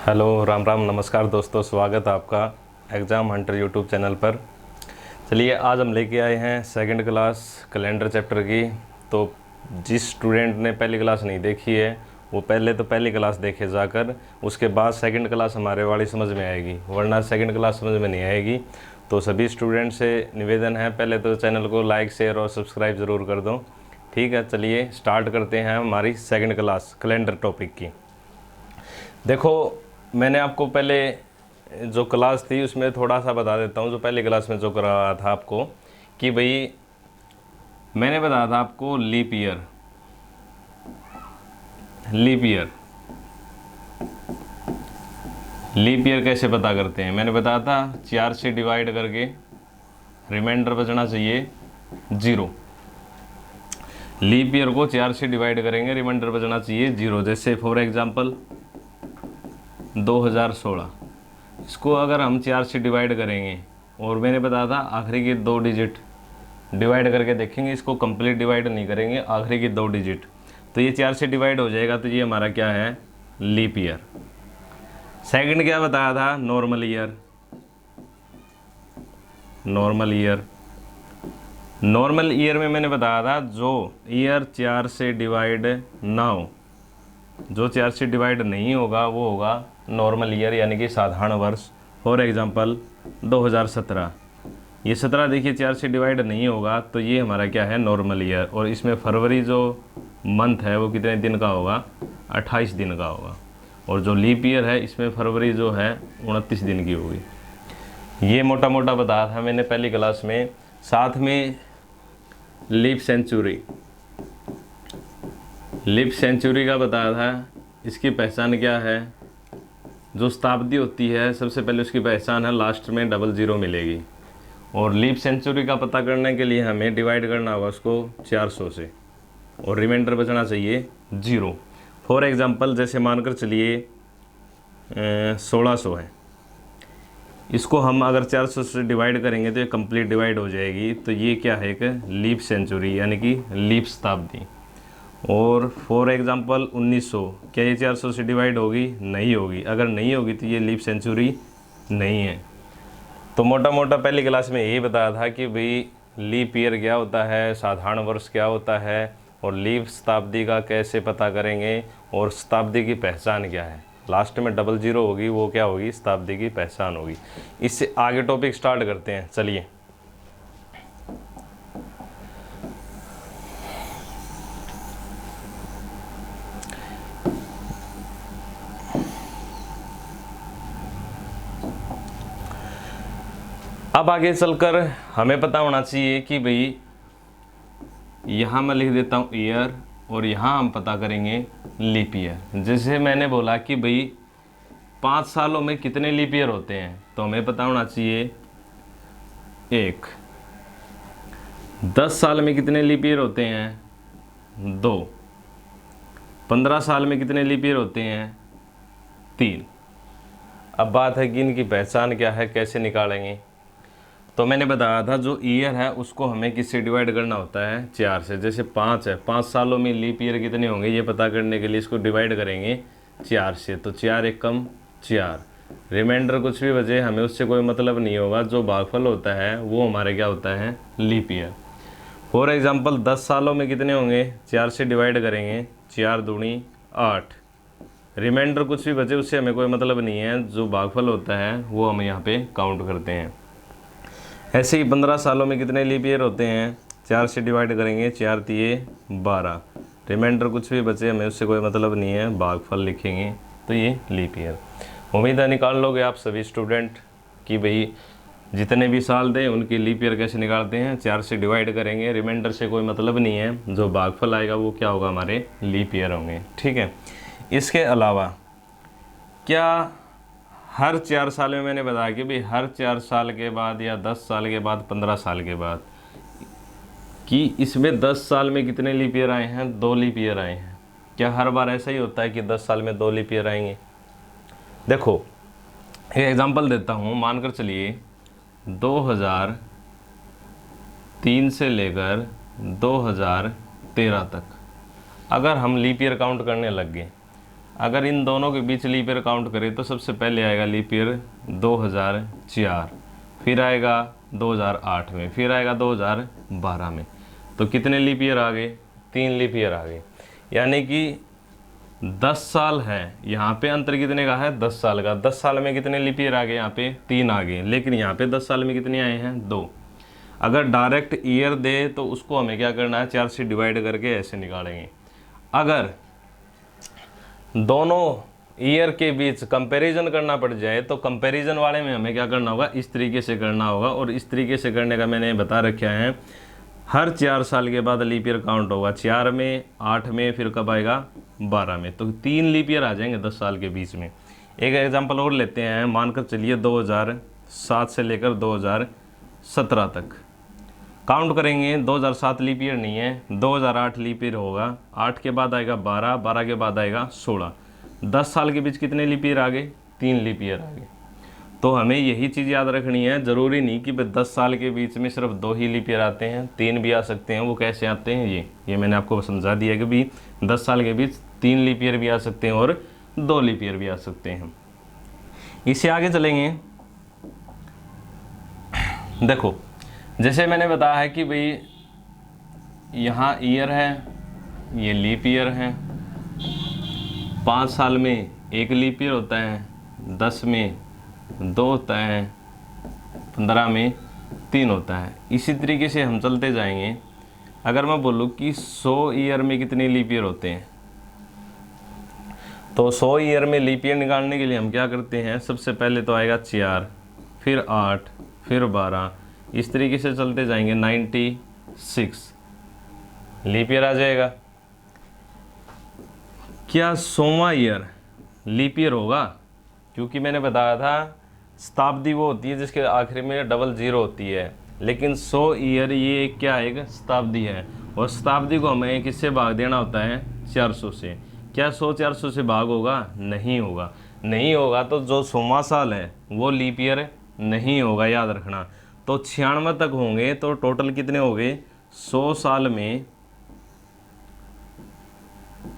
Hello, Ram Ram, नमस्कार दोस्तों। स्वागत है आपका एग्ज़ाम हंटर यूट्यूब चैनल पर। चलिए, आज हम लेके आए हैं सेकंड क्लास कैलेंडर चैप्टर की। तो जिस स्टूडेंट ने पहली क्लास नहीं देखी है वो पहले तो पहली क्लास देखे जाकर, उसके बाद सेकंड क्लास हमारे वाली समझ में आएगी, वरना सेकंड क्लास समझ में नहीं आएगी। तो सभी स्टूडेंट से निवेदन है, पहले तो चैनल को लाइक, शेयर और सब्सक्राइब ज़रूर कर दो। ठीक है, चलिए स्टार्ट करते हैं हमारी सेकंड क्लास कैलेंडर टॉपिक की। देखो, मैंने आपको पहले जो क्लास थी उसमें थोड़ा सा बता देता हूँ। जो पहली क्लास में जो कराया था आपको कि भाई मैंने बताया था आपको लीप ईयर। लीप ईयर कैसे पता करते हैं, मैंने बताया था 4 से डिवाइड करके रिमाइंडर बचना चाहिए 0। लीप ईयर को 4 से डिवाइड करेंगे, रिमाइंडर बचना चाहिए 0। जैसे फॉर एग्जांपल 2016, इसको अगर हम 4 से डिवाइड करेंगे और मैंने बताया था आखिरी के 2 डिजिट डिवाइड करके देखेंगे, इसको कंप्लीट डिवाइड नहीं करेंगे, आखिरी की 2 डिजिट, तो ये 4 से डिवाइड हो जाएगा। तो ये हमारा क्या है, लीप ईयर। सेकंड क्या बताया था, नॉर्मल ईयर। नॉर्मल ईयर में मैंने बताया था जो ईयर 4 से डिवाइड ना हो, जो 4 से डिवाइड नहीं होगा वो होगा नॉर्मल ईयर, यानी कि साधारण वर्ष। फॉर एग्जांपल 2017, ये 17 देखिए 4 से डिवाइड नहीं होगा, तो ये हमारा क्या है, नॉर्मल ईयर। और इसमें फरवरी जो मंथ है वो कितने दिन का होगा, 28 दिन का होगा। और जो लीप ईयर है इसमें फरवरी जो है 29 दिन की होगी। ये मोटा मोटा बताया था मैंने पहली क्लास में। साथ में लीप सेंचुरी का बताया था। इसकी पहचान क्या है, जो शताब्दी होती है सबसे पहले उसकी पहचान है लास्ट में 00 मिलेगी। और लीप सेंचुरी का पता करने के लिए हमें डिवाइड करना होगा उसको 400 से, और रिमाइंडर बचना चाहिए 0। फॉर एग्जांपल जैसे मानकर चलिए 1600 है, इसको हम अगर 400 से डिवाइड करेंगे तो ये कंप्लीट डिवाइड हो जाएगी। तो ये क्या है, एक लीप सेंचुरी यानी कि लीप शताब्दी। और फॉर एग्जांपल 1900, क्या ये 400 से डिवाइड होगी, नहीं होगी। अगर नहीं होगी तो ये लीप सेंचुरी नहीं है। तो मोटा मोटा पहली क्लास में यही बताया था कि भाई लीप ईयर क्या होता है, साधारण वर्ष क्या होता है, और लीप शताब्दी का कैसे पता करेंगे, और शताब्दी की पहचान क्या है। लास्ट में 00 होगी, वो क्या होगी, शताब्दी की पहचान होगी। इससे आगे टॉपिक स्टार्ट करते हैं। चलिए, अब आगे चलकर हमें पता होना चाहिए कि भाई यहाँ मैं लिख देता हूँ ईयर, और यहाँ हम पता करेंगे लीप ईयर। जैसे मैंने बोला कि भाई 5 सालों में कितने लीप ईयर होते हैं, तो हमें पता होना चाहिए 1। 10 साल में कितने लीप ईयर होते हैं, 2। 15 साल में कितने लीप ईयर होते हैं, 3। अब बात है कि इनकी पहचान क्या है, कैसे निकालेंगे। तो मैंने बताया था जो ईयर है उसको हमें किससे डिवाइड करना होता है, 4 से। जैसे 5 है, 5 सालों में लीप ईयर कितने होंगे ये पता करने के लिए इसको डिवाइड करेंगे 4 से। तो 4 एकम 4, रिमाइंडर कुछ भी बचे हमें उससे कोई मतलब नहीं होगा। जो भागफल होता है वो हमारे क्या होता है, लीप ईयर। फॉर एग्जाम्पल 10 सालों में कितने होंगे, 4 से डिवाइड करेंगे, 4 दूनी 8, रिमाइंडर कुछ भी बचे उससे हमें कोई मतलब नहीं है। जो भागफल होता है वो हम यहाँ पे काउंट करते हैं। ऐसे ही 15 सालों में कितने लीप ईयर होते हैं, 4 से डिवाइड करेंगे, 4 तिये 12, रिमाइंडर कुछ भी बचे हमें उससे कोई मतलब नहीं है, भागफल लिखेंगे, तो ये लीप ईयर। उम्मीद है निकाल लोगे आप सभी स्टूडेंट कि भाई जितने भी साल दें उनकी लीप ईयर कैसे निकालते हैं। 4 से डिवाइड करेंगे, रिमाइंडर से कोई मतलब नहीं है, जो भागफल आएगा वो क्या होगा, हमारे लीप ईयर होंगे। ठीक है, इसके अलावा क्या हर 4 साल में, मैंने बताया कि भाई हर 4 साल के बाद या 10 साल के बाद, 15 साल के बाद, कि इसमें 10 साल में कितने लीप ईयर आए हैं, 2 लीप ईयर आए हैं। क्या हर बार ऐसा ही होता है कि 10 साल में 2 लीप ईयर आएंगे। देखो एक एग्जांपल देता हूँ, मानकर चलिए 2003 से लेकर 2013 तक अगर हम लीप ईयर काउंट करने लग गए, अगर इन दोनों के बीच लीप ईयर काउंट करें तो सबसे पहले आएगा लीप ईयर 2004, फिर आएगा 2008 में, फिर आएगा 2012 में। तो कितने लीप ईयर आ गए? 3 लीप ईयर आ गए। यानी कि 10 साल है, यहाँ पे अंतर कितने का है? 10 साल का। 10 साल में कितने लीप ईयर आ गए? यहाँ पे 3 आ गए, लेकिन यहाँ पे 10 साल में कितने आए हैं? 2। अगर डायरेक्ट ईयर दे तो उसको हमें क्या करना है? 4 से डिवाइड करके ऐसे निकालेंगे। अगर दोनों ईयर के बीच कंपैरिजन करना पड़ जाए तो कंपैरिजन वाले में हमें क्या करना होगा? इस तरीके से करना होगा। और इस तरीके से करने का मैंने बता रखा है, हर 4 साल के बाद लीप ईयर काउंट होगा। 4 में, 8 में, फिर कब आएगा? 12 में। तो 3 लीप ईयर आ जाएंगे 10 साल के बीच में। एक एग्जांपल और लेते हैं, मानकर चलिए 2007 से लेकर 2017 तक काउंट करेंगे। 2007 लीप ईयर नहीं है, 2008 लीप ईयर होगा। 8 के बाद आएगा 12, 12 के बाद आएगा 16। 10 साल के बीच कितने लीप ईयर आ गए? 3 लीप ईयर आ गए। तो हमें यही चीज़ याद रखनी है, ज़रूरी नहीं कि 10 साल के बीच में सिर्फ 2 ही लीप ईयर आते हैं, 3 भी आ सकते हैं। वो कैसे आते हैं ये मैंने आपको समझा दिया कि भी 10 साल के बीच 3 लीप ईयर भी आ सकते हैं और 2 लीप ईयर भी आ सकते हैं। इससे आगे चलेंगे। देखो, जैसे मैंने बताया है कि भाई यहाँ ईयर है, ये लीप ईयर है। 5 साल में 1 लीप ईयर होता है, 10 में 2 होता है, 15 में 3 होता है। इसी तरीके से हम चलते जाएंगे। अगर मैं बोलूँ कि 100 ईयर में कितने लीप ईयर होते हैं, तो 100 ईयर में लीप ईयर निकालने के लिए हम क्या करते हैं? सबसे पहले तो आएगा 4, फिर 8, फिर 12, इस तरीके से चलते जाएंगे। 96 लीप ईयर आ जाएगा। क्या 100वां ईयर लीप ईयर होगा? क्योंकि मैंने बताया था शताब्दी वो होती है जिसके आखिर में डबल जीरो होती है, लेकिन 100 ईयर ये क्या है? एक शताब्दी है। और शताब्दी को हमें किससे भाग देना होता है? 400 से। क्या 100 400 से भाग होगा? नहीं होगा। नहीं होगा तो जो 100वां साल है वो लीप ईयर नहीं होगा, याद रखना। तो 96 तक होंगे तो टोटल कितने हो गए? 100 साल में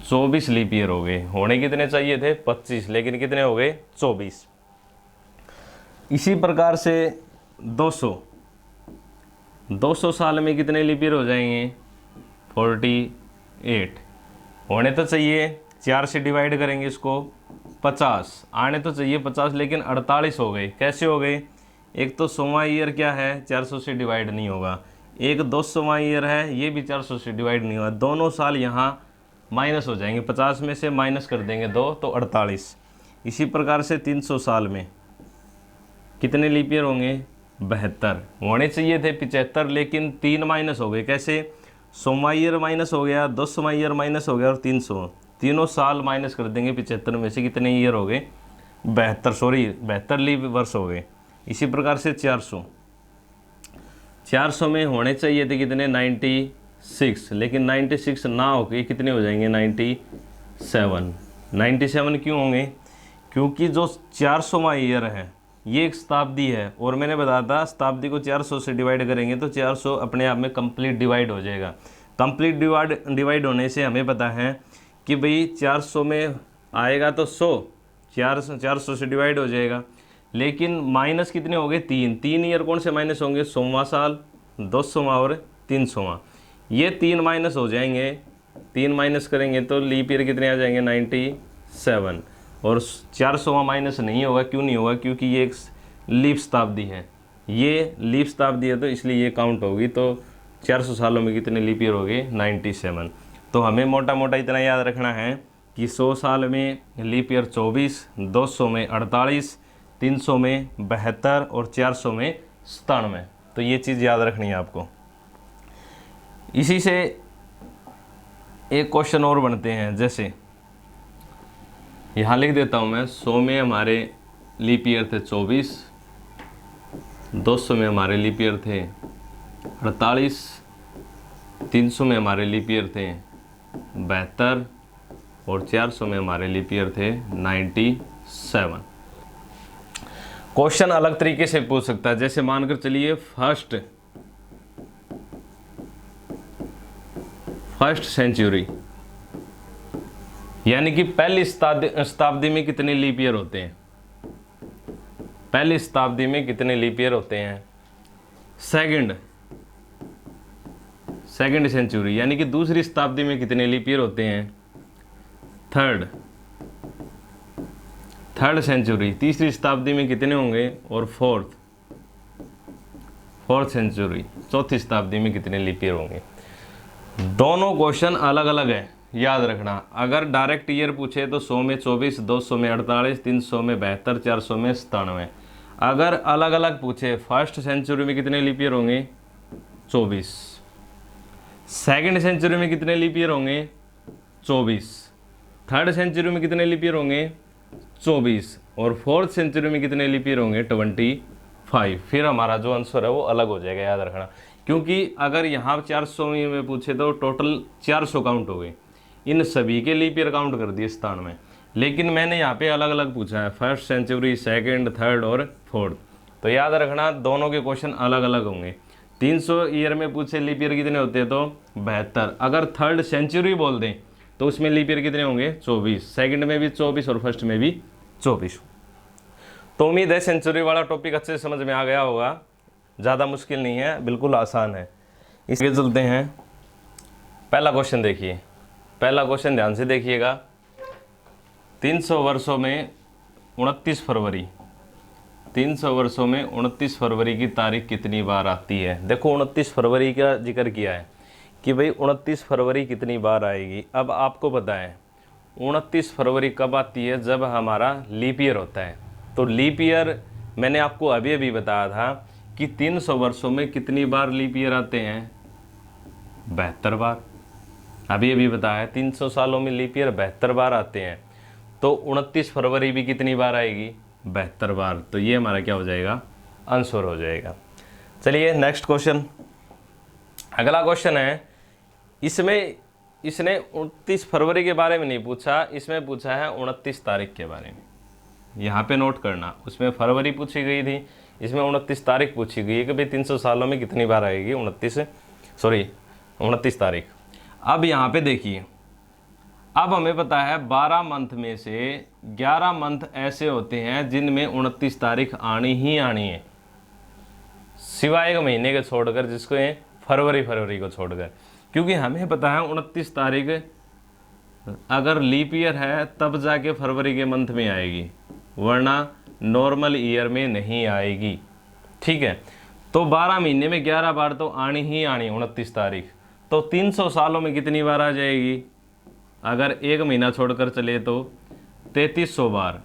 24 लीप ईयर हो गए। होने कितने चाहिए थे? 25, लेकिन कितने हो गए? 24। इसी प्रकार से 200 साल में कितने लीप ईयर हो जाएंगे? 48। होने तो चाहिए, 4 से डिवाइड करेंगे इसको, 50 आने तो चाहिए 50, लेकिन 48 हो गए। कैसे हो गए? एक तो 100वां ईयर क्या है? 400 से डिवाइड नहीं होगा। एक 200वां ईयर है, ये भी 400 से डिवाइड नहीं होगा। दोनों साल यहाँ माइनस हो जाएंगे, 50 में से माइनस कर देंगे 2 तो 48। इसी प्रकार से 300 साल में कितने लीप ईयर होंगे? 72। होने चाहिए थे 75, लेकिन 3 माइनस हो गए। कैसे? 100वां ईयर माइनस हो गया, 200वां ईयर माइनस हो गया और 300। तीनों साल माइनस कर देंगे 75 में से, कितने ईयर हो गए? 72 लीप वर्ष हो गए। इसी प्रकार से 400 में होने चाहिए थे कितने? 96, लेकिन 96 ना होके कितने हो जाएंगे? 97। 97 क्यों होंगे? क्योंकि जो 400वां ईयर है ये एक शताब्दी है, और मैंने बताया था शताब्दी को 400 से डिवाइड करेंगे तो 400 अपने आप में कंप्लीट डिवाइड हो जाएगा। कंप्लीट डिवाइड होने से हमें पता है कि भाई 400 में आएगा तो 400 से डिवाइड हो जाएगा, लेकिन माइनस कितने हो गए? 3 ईयर कौन से माइनस होंगे? 100वां साल, 200वां और 300वां। ये 3 माइनस हो जाएंगे। 3 माइनस करेंगे तो लीप ईयर कितने आ जाएंगे? 97। और 400वां माइनस नहीं होगा। क्यों नहीं होगा? क्योंकि ये एक लीप शताब्दी है। ये लीप शताब्दी है तो इसलिए ये काउंट होगी। तो 400 सालों में कितने लीप ईयर हो गए? 97। तो हमें मोटा मोटा इतना याद रखना है कि 100 साल में लीप ईयर 24, 200 में 48, 300 में 72 और 400 में 97। तो ये चीज़ याद रखनी है आपको। इसी से एक क्वेश्चन और बनते हैं, जैसे यहाँ लिख देता हूँ मैं। 100 में हमारे लीप ईयर थे 24, 200 में हमारे लीप ईयर थे 48, 300 में हमारे लीप ईयर थे 72 और 400 में हमारे लीप ईयर थे 97। क्वेश्चन अलग तरीके से पूछ सकता है, जैसे मानकर चलिए फर्स्ट सेंचुरी यानी कि पहली शताब्दी में कितने लीप ईयर होते हैं, पहली शताब्दी में कितने लीप ईयर होते हैं। सेकंड सेंचुरी यानी कि दूसरी शताब्दी में कितने लीप ईयर होते हैं। थर्ड सेंचुरी, तीसरी शताब्दी में कितने होंगे। और फोर्थ सेंचुरी, चौथी शताब्दी में कितने लीप ईयर होंगे। दोनों क्वेश्चन अलग अलग है, याद रखना। अगर डायरेक्ट ईयर पूछे तो 100 में 24, 200 में 48, 300 में 72, 400 में 97। अगर अलग अलग पूछे, फर्स्ट सेंचुरी में कितने लीप ईयर होंगे 24, सेकंड सेंचुरी में कितने लीप ईयर होंगे 24, थर्ड सेंचुरी में कितने लीप ईयर होंगे 24, और फोर्थ सेंचुरी में कितने लीप ईयर होंगे 25। फिर हमारा जो आंसर है वो अलग हो जाएगा, याद रखना। क्योंकि अगर यहाँ 400 में पूछे तो टोटल 400 काउंट हो गए, इन सभी के लीप ईयर काउंट कर दिए स्थान में। लेकिन मैंने यहाँ पे अलग अलग पूछा है, फर्स्ट सेंचुरी, सेकंड, थर्ड और फोर्थ। तो याद रखना दोनों के क्वेश्चन अलग अलग होंगे। 300 ईयर में पूछे लीप ईयर कितने होते हैं तो 72। अगर थर्ड सेंचुरी बोल दें तो उसमें लीप ईयर कितने होंगे 24, सेकंड में भी 24 और फर्स्ट में भी 24। तो उम्मीद है सेंचुरी वाला टॉपिक अच्छे से समझ में आ गया होगा। ज़्यादा मुश्किल नहीं है, बिल्कुल आसान है। इसके चलते हैं, पहला क्वेश्चन देखिए। पहला क्वेश्चन ध्यान से देखिएगा। 300 वर्षों में 29 फरवरी, 300 वर्षों में 29 फरवरी की तारीख कितनी बार आती है। देखो 29 फरवरी का जिक्र किया है कि भाई 29 फरवरी कितनी बार आएगी। अब आपको पता है 29 फरवरी कब आती है, जब हमारा लीप ईयर होता है। तो लीप ईयर मैंने आपको अभी अभी बताया था कि 300 वर्षों में कितनी बार लीप ईयर आते हैं 72 बार। अभी अभी बताया है 300 सालों में लीप ईयर 72 बार आते हैं। तो 29 फरवरी भी कितनी बार आएगी 72 बार। तो ये हमारा क्या हो जाएगा आंसर हो जाएगा। चलिए नेक्स्ट क्वेश्चन। अगला क्वेश्चन है, इसमें इसने 29 फरवरी के बारे में नहीं पूछा, इसमें पूछा है 29 तारीख के बारे में। यहाँ पे नोट करना, उसमें फरवरी पूछी गई थी, इसमें 29 तारीख पूछी गई है कि भाई 300 सालों में कितनी बार आएगी 29 तारीख। अब यहाँ पे देखिए, अब हमें पता है 12 मंथ में से 11 मंथ ऐसे होते हैं जिनमें 29 तारीख आनी ही आनी है, सिवाय एक महीने के छोड़कर, जिसको फरवरी को छोड़कर। क्योंकि हमें पता है 29 तारीख अगर लीप ईयर है तब जाके फरवरी के मंथ में आएगी, वरना नॉर्मल ईयर में नहीं आएगी। ठीक है, तो 12 महीने में 11 बार तो आनी ही आनी 29 तारीख। तो 300 सालों में कितनी बार आ जाएगी, अगर एक महीना छोड़कर चले तो 3300 बार।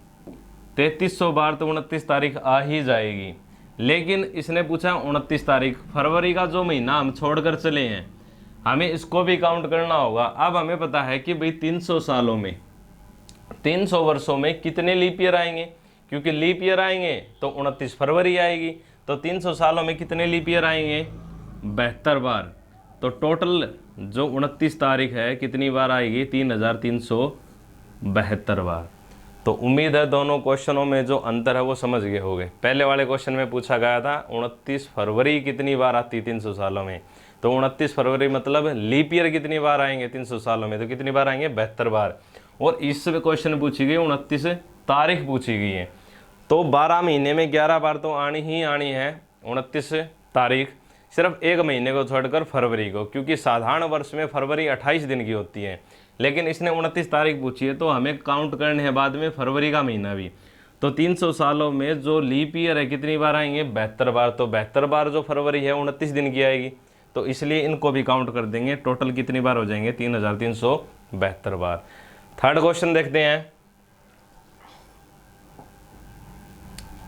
3300 बार तो 29 तारीख आ ही जाएगी। लेकिन इसने पूछा 29 तारीख, फरवरी का जो महीना हम छोड़कर चले हैं, हमें इसको भी काउंट करना होगा। अब हमें पता है कि भाई 300 सालों में, 300 वर्षों में कितने लीप ईयर आएंगे, क्योंकि लीप ईयर आएंगे तो 29 फरवरी आएगी। तो 300 सालों में कितने लीप ईयर आएंगे 72 बार। तो टोटल जो 29 तारीख है कितनी बार आएगी 3372 बार। तो उम्मीद है दोनों क्वेश्चनों में जो अंतर है वो समझ गए होंगे। पहले वाले क्वेश्चन में पूछा गया था 29 फरवरी कितनी बार आती 300 सालों में, तो 29 फरवरी मतलब लीप ईयर कितनी बार आएंगे 300 सालों में, तो कितनी बार आएंगे 72 बार। और इस क्वेश्चन पूछी गई 29 तारीख पूछी गई है, तो 12 महीने में 11 बार तो आनी ही आनी है 29 तारीख, सिर्फ एक महीने को छोड़कर फरवरी को, क्योंकि साधारण वर्ष में फरवरी 28 दिन की होती है। लेकिन इसने 29 तारीख पूछी है तो हमें काउंट करने हैं बाद में फरवरी का महीना भी। तो 300 सालों में जो लीप ईयर है कितनी बार आएंगे 72 बार। तो 72 बार जो फरवरी है 29 दिन की आएगी, तो इसलिए इनको भी काउंट कर देंगे। टोटल कितनी बार हो जाएंगे 3372 बार। थर्ड क्वेश्चन देखते हैं।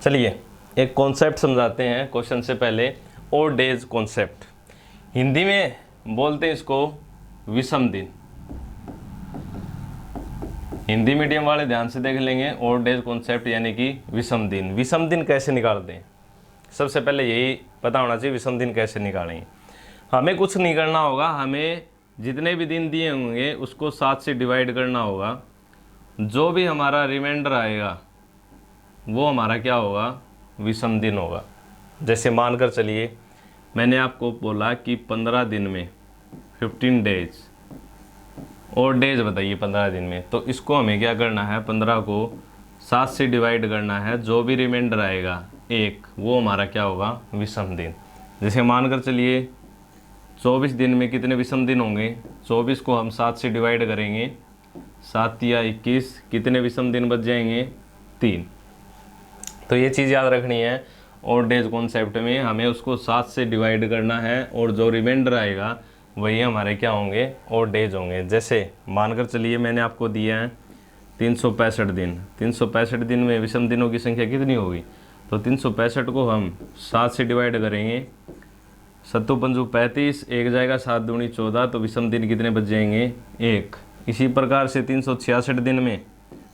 चलिए एक कॉन्सेप्ट समझाते हैं क्वेश्चन से पहले। ओड डेज कॉन्सेप्ट, हिंदी में बोलते हैं इसको विषम दिन। हिंदी मीडियम वाले ध्यान से देख लेंगे। ओड डेज कॉन्सेप्ट यानी कि विषम दिन। विषम दिन कैसे निकालते हैं, सबसे पहले यही पता होना चाहिए विषम दिन कैसे निकालेंगे। हमें कुछ नहीं करना होगा, हमें जितने भी दिन दिए होंगे उसको 7 से डिवाइड करना होगा। जो भी हमारा रिमाइंडर आएगा वो हमारा क्या होगा विषम दिन होगा। जैसे मानकर चलिए मैंने आपको बोला कि 15 दिन में 15 डेज और डेज बताइए 15 दिन में। तो इसको हमें क्या करना है, 15 को 7 से डिवाइड करना है, जो भी रिमाइंडर आएगा एक, वो हमारा क्या होगा, विषम दिन। जैसे मानकर चलिए 24 दिन में कितने विषम दिन होंगे, 24 को हम 7 से डिवाइड करेंगे, 7 या 21, कितने विषम दिन बच जाएंगे, 3। तो ये चीज़ याद रखनी है, और डेज कॉन्सेप्ट में हमें उसको 7 से डिवाइड करना है, और जो रिमाइंडर आएगा वही हमारे क्या होंगे, और डेज होंगे। जैसे मानकर चलिए मैंने आपको दिया है 365 दिन, 365 दिन में विषम दिनों की संख्या कितनी होगी, तो 365 को हम 7 से डिवाइड करेंगे, 7 पंजू 35, एक जाएगा 7 दूनी 14, तो विषम दिन कितने बच जाएंगे, 1। इसी प्रकार से 366 दिन में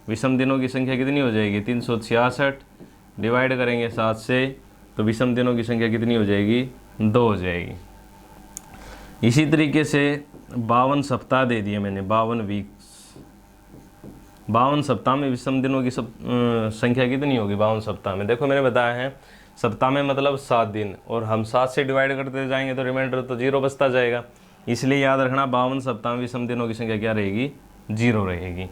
विषम दिनों की संख्या कितनी हो जाएगी, 366 डिवाइड करेंगे 7 से, तो विषम दिनों की संख्या कितनी हो जाएगी, 2 हो जाएगी। इसी तरीके से 52 सप्ताह दे दिए मैंने, 52 वीक्स, 52 सप्ताह में विषम दिनों की संख्या कितनी होगी 52 सप्ताह में। देखो मैंने बताया है सप्ताह में मतलब 7 दिन, और हम 7 से डिवाइड करते जाएंगे तो रिमाइंडर तो 0 बचता जाएगा, इसलिए याद रखना 52 सप्ताह में विषम दिनों की संख्या क्या रहेगी, 0 रहेगी।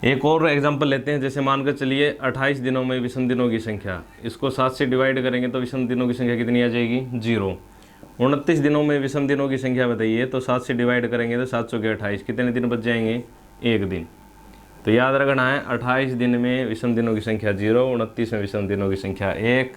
एक और एग्जांपल लेते हैं, जैसे मानकर चलिए 28 दिनों में विषम दिनों की संख्या, इसको 7 से डिवाइड करेंगे तो विषम दिनों की संख्या कितनी आ जाएगी, 0। 29 दिनों में विषम दिनों की संख्या बताइए, तो 7 से डिवाइड करेंगे तो 7 चौके 28, कितने दिन बच जाएंगे, 1 दिन। तो याद रखना है 28 दिन में विषम दिनों की संख्या 0, 29 में विषम दिनों की संख्या 1,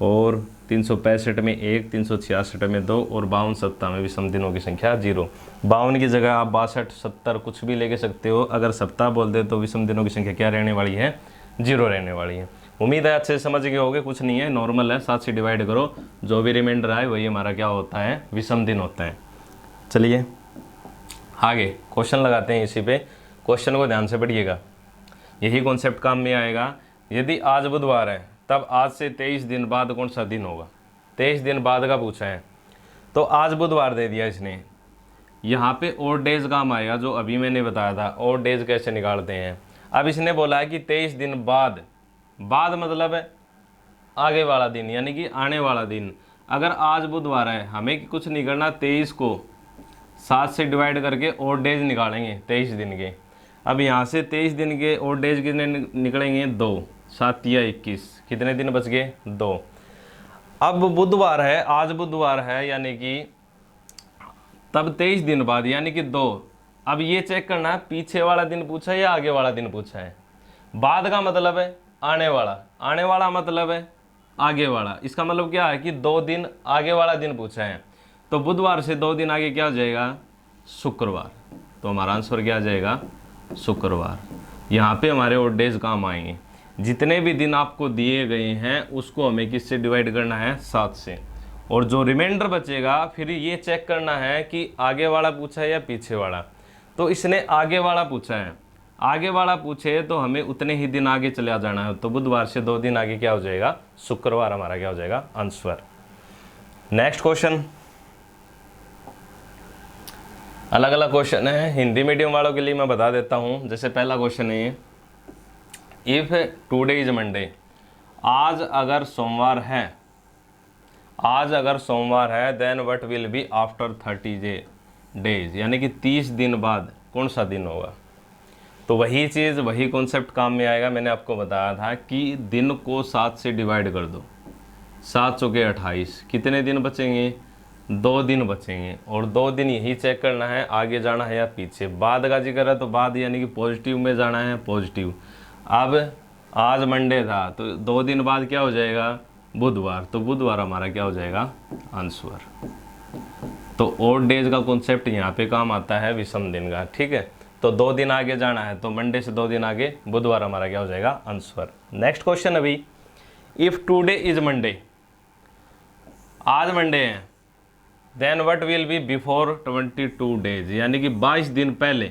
और 365 में 1, 366 में 2, और 52 सप्ताह में विषम दिनों की संख्या 0। 52 की जगह आप 62, 70 कुछ भी लेके सकते हो, अगर सप्ताह बोल दे तो विषम दिनों की संख्या क्या रहने वाली है, 0 रहने वाली है। उम्मीद है अच्छे से समझ गए होगे, कुछ नहीं है, नॉर्मल है, 7 से डिवाइड करो, जो भी रिमाइंडर आए वही हमारा क्या होता है, विषम दिन होता है। चलिए आगे क्वेश्चन लगाते हैं, इसी पे क्वेश्चन को ध्यान से पढ़िएगा, यही कॉन्सेप्ट काम में आएगा। यदि आज बुधवार है तब आज से 23 दिन बाद कौन सा दिन होगा, 23 दिन बाद का पूछा है, तो आज बुधवार दे दिया इसने, यहाँ पे और डेज काम आएगा, जो अभी मैंने बताया था और डेज कैसे निकालते हैं। अब इसने बोला है कि 23 दिन बाद, बाद मतलब है आगे वाला दिन, यानी कि आने वाला दिन। अगर आज बुधवार है, हमें कुछ नहीं करना, 23 को 7 से डिवाइड करके और डेज निकालेंगे 23 दिन के। अब यहाँ से 23 दिन के और डेज कितने निकलेंगे, 2, 7 या 21, कितने दिन बच गए, 2। अब बुधवार है, आज बुधवार है, यानी कि तब 23 दिन बाद, यानी कि 2। अब ये चेक करना है पीछे वाला दिन पूछा है या आगे वाला दिन पूछा है। बाद का मतलब है आने वाला, आने वाला मतलब है आगे वाला, इसका मतलब क्या है कि 2 दिन आगे वाला दिन पूछा है, तो बुधवार से 2 दिन आगे क्या हो जाएगा, शुक्रवार। तो हमारा आंसर क्या आ जाएगा, शुक्रवार। यहाँ पे हमारे और डेज काम आएंगे। जितने भी दिन आपको दिए गए हैं उसको हमें किससे डिवाइड करना है, 7 से, और जो रिमाइंडर बचेगा फिर ये चेक करना है कि आगे वाला पूछा है या पीछे वाला। तो इसने आगे वाला पूछा है, आगे वाला पूछे तो हमें उतने ही दिन आगे चला जाना है, तो बुधवार से 2 दिन आगे क्या हो जाएगा, शुक्रवार हमारा क्या हो जाएगा, आंसर। नेक्स्ट क्वेश्चन, अलग अलग क्वेश्चन है, हिंदी मीडियम वालों के लिए मैं बता देता हूँ। जैसे पहला क्वेश्चन है, इफ टुडे इज मंडे, आज अगर सोमवार है, आज अगर सोमवार है, then what will be after 30 days, यानी कि 30 दिन बाद कौन सा दिन होगा। तो वही चीज़, वही कॉन्सेप्ट काम में आएगा। मैंने आपको बताया था कि दिन को 7 से डिवाइड कर दो, 7 चौके 28, कितने दिन बचेंगे, 2 दिन बचेंगे, और 2 दिन यही चेक करना है आगे जाना है या पीछे। बाद का जिक्र है तो बाद यानी कि पॉजिटिव में जाना है, पॉजिटिव। अब आज मंडे था तो 2 दिन बाद क्या हो जाएगा, बुधवार, तो बुधवार हमारा क्या हो जाएगा, आंसर। तो और डेज का कॉन्सेप्ट यहाँ पे काम आता है विषम दिन का, ठीक है। तो 2 दिन आगे जाना है, तो मंडे से 2 दिन आगे बुधवार हमारा क्या हो जाएगा, आंसर। नेक्स्ट क्वेश्चन अभी, इफ टुडे इज मंडे, आज मंडे है, then what will be before 22 days, यानी कि 22 दिन पहले,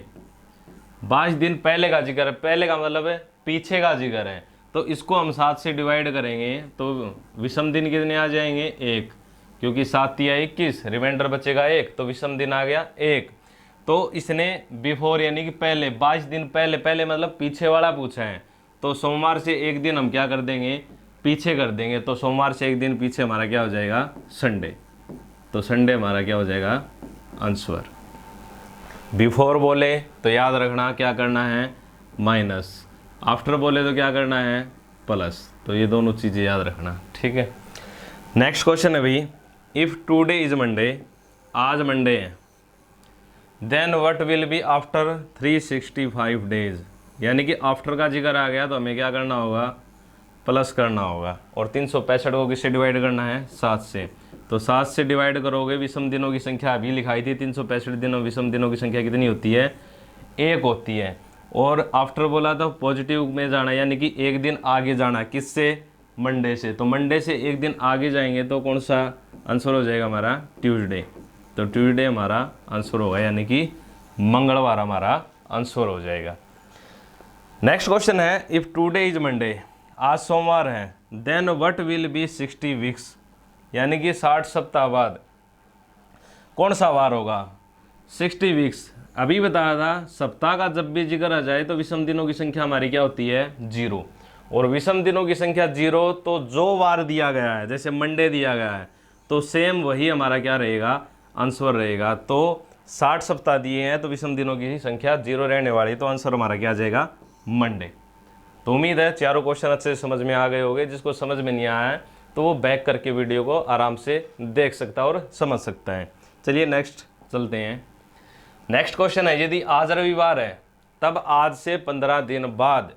22 दिन पहले का जिक्र है, पहले का मतलब है पीछे का जिक्र है। तो इसको हम 7 से डिवाइड करेंगे तो विषम दिन कितने आ जाएंगे, 1, क्योंकि 7 या 21, रिमाइंडर बचेगा 1, तो विषम दिन आ गया 1। तो इसने बिफोर यानी कि पहले, 22 दिन पहले, पहले मतलब पीछे वाला पूछा है, तो सोमवार से 1 दिन हम क्या कर देंगे, पीछे कर देंगे। तो सोमवार से 1 दिन पीछे हमारा क्या हो जाएगा, संडे। तो संडे हमारा क्या हो जाएगा, आंसर। बिफोर बोले तो याद रखना क्या करना है, माइनस। आफ्टर बोले तो क्या करना है, प्लस। तो ये दोनों चीज़ें याद रखना, ठीक है। नेक्स्ट क्वेश्चन है भाई, इफ़ टुडे इज मंडे, आज मंडे है, then what will be after 365 days. यानी कि आफ्टर का जिक्र आ गया तो हमें क्या करना होगा, प्लस करना होगा। और 365 को किससे डिवाइड करना है, 7 से। तो 7 से डिवाइड करोगे, विषम दिनों की संख्या अभी लिखाई थी 365 दिनों, विषम दिनों की संख्या कितनी होती है, 1 होती है। और आफ्टर बोला तो पॉजिटिव में जाना, यानी कि एक दिन आगे जाना, किससे, मंडे से। तो मंडे से एक दिन आगे जाएंगे तो कौन सा आंसर हो जाएगा हमारा, ट्यूसडे। तो ट्यूसडे हमारा आंसर होगा, यानी कि मंगलवार हमारा आंसर हो जाएगा। नेक्स्ट क्वेश्चन है, इफ़ टुडे इज मंडे, आज सोमवार है, then what will be 60 weeks. यानी कि 60 सप्ताह बाद कौन सा वार होगा, 60 वीक्स। अभी बताया था सप्ताह का जब भी जिक्र आ जाए तो विषम दिनों की संख्या हमारी क्या होती है, 0। और विषम दिनों की संख्या 0, तो जो वार दिया गया है, जैसे मंडे दिया गया है, तो सेम वही हमारा क्या रहेगा, आंसर रहेगा। तो 60 सप्ताह दिए हैं तो विषम दिनों की संख्या 0 रहने वाली, तो आंसर हमारा क्या आ जाएगा, मंडे। तो उम्मीद है चारों क्वेश्चन अच्छे से समझ में आ गए होंगे। जिसको समझ में नहीं आया है तो वो बैक करके वीडियो को आराम से देख सकता है और समझ सकता है। चलिए नेक्स्ट चलते हैं। नेक्स्ट क्वेश्चन है, यदि आज रविवार है तब आज से 15 दिन बाद,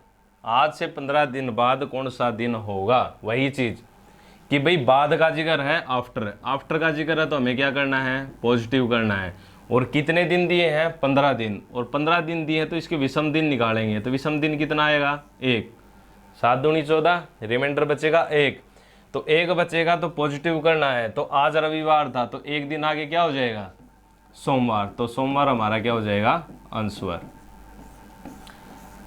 आज से 15 दिन बाद कौन सा दिन होगा। वही चीज़ कि भाई बाद का जिक्र है, आफ्टर, आफ्टर का जिक्र है तो हमें क्या करना है, पॉजिटिव करना है। और कितने दिन दिए हैं, 15 दिन। और 15 दिन दिए हैं तो इसके विषम दिन निकालेंगे। तो विषम दिन कितना आएगा, 1। 7 दूनी 14, रिमाइंडर बचेगा 1। तो 1 बचेगा तो पॉजिटिव करना है। तो आज रविवार था तो एक दिन आगे क्या हो जाएगा, सोमवार। तो सोमवार हमारा क्या हो जाएगा, आंसर।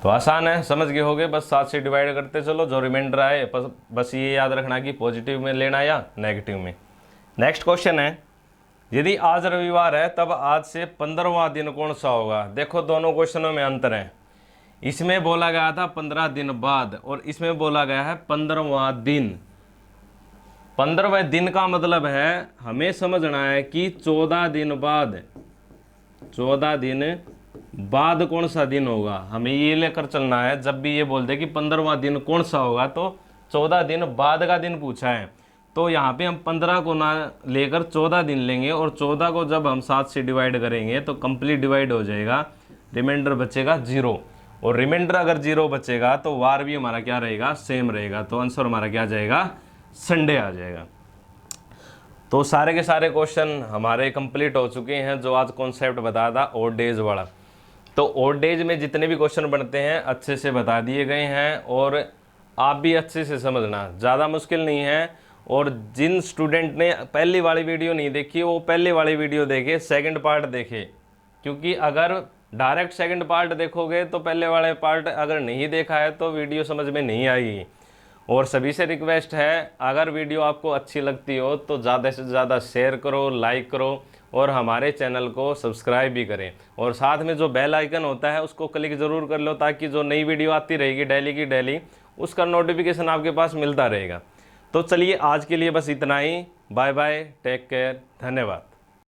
तो आसान है, समझ गए होगे। बस 7 से डिवाइड करते चलो, जो रिमाइंडर आए बस ये याद रखना कि पॉजिटिव में लेना या नेगेटिव में। नेक्स्ट क्वेश्चन है, यदि आज रविवार है तब आज से 15वां दिन कौन सा होगा। देखो दोनों क्वेश्चनों में अंतर है। इसमें बोला गया था 15 दिन बाद और इसमें बोला गया है 15वां दिन। 15वें दिन का मतलब है, हमें समझना है कि 14 दिन बाद, 14 दिन बाद कौन सा दिन होगा, हमें ये लेकर चलना है। जब भी ये बोल दे कि 15वां दिन कौन सा होगा तो 14 दिन बाद का दिन पूछा है। तो यहाँ पे हम 15 को ना लेकर 14 दिन लेंगे और 14 को जब हम 7 से डिवाइड करेंगे तो कंप्लीट डिवाइड हो जाएगा, रिमाइंडर बचेगा 0। और रिमाइंडर अगर 0 बचेगा तो वार भी हमारा क्या रहेगा, सेम रहेगा। तो आंसर हमारा क्या आ जाएगा, संडे आ जाएगा। तो सारे के सारे क्वेश्चन हमारे कंप्लीट हो चुके हैं, जो आज कॉन्सेप्ट बताया था ऑड डेज वाला। तो ऑड डेज में जितने भी क्वेश्चन बनते हैं अच्छे से बता दिए गए हैं और आप भी अच्छे से समझना, ज़्यादा मुश्किल नहीं है। और जिन स्टूडेंट ने पहली वाली वीडियो नहीं देखी वो पहली वाली वीडियो देखे, सेकंड पार्ट देखे। क्योंकि अगर डायरेक्ट सेकंड पार्ट देखोगे तो पहले वाले पार्ट अगर नहीं देखा है तो वीडियो समझ में नहीं आएगी। और सभी से रिक्वेस्ट है, अगर वीडियो आपको अच्छी लगती हो तो ज़्यादा से ज़्यादा शेयर करो, लाइक करो और हमारे चैनल को सब्सक्राइब भी करें। और साथ में जो बेल आइकन होता है उसको क्लिक ज़रूर कर लो, ताकि जो नई वीडियो आती रहेगी डेली की डेली, उसका नोटिफिकेशन आपके पास मिलता रहेगा। तो चलिए आज के लिए बस इतना ही। बाय बाय, टेक केयर, धन्यवाद।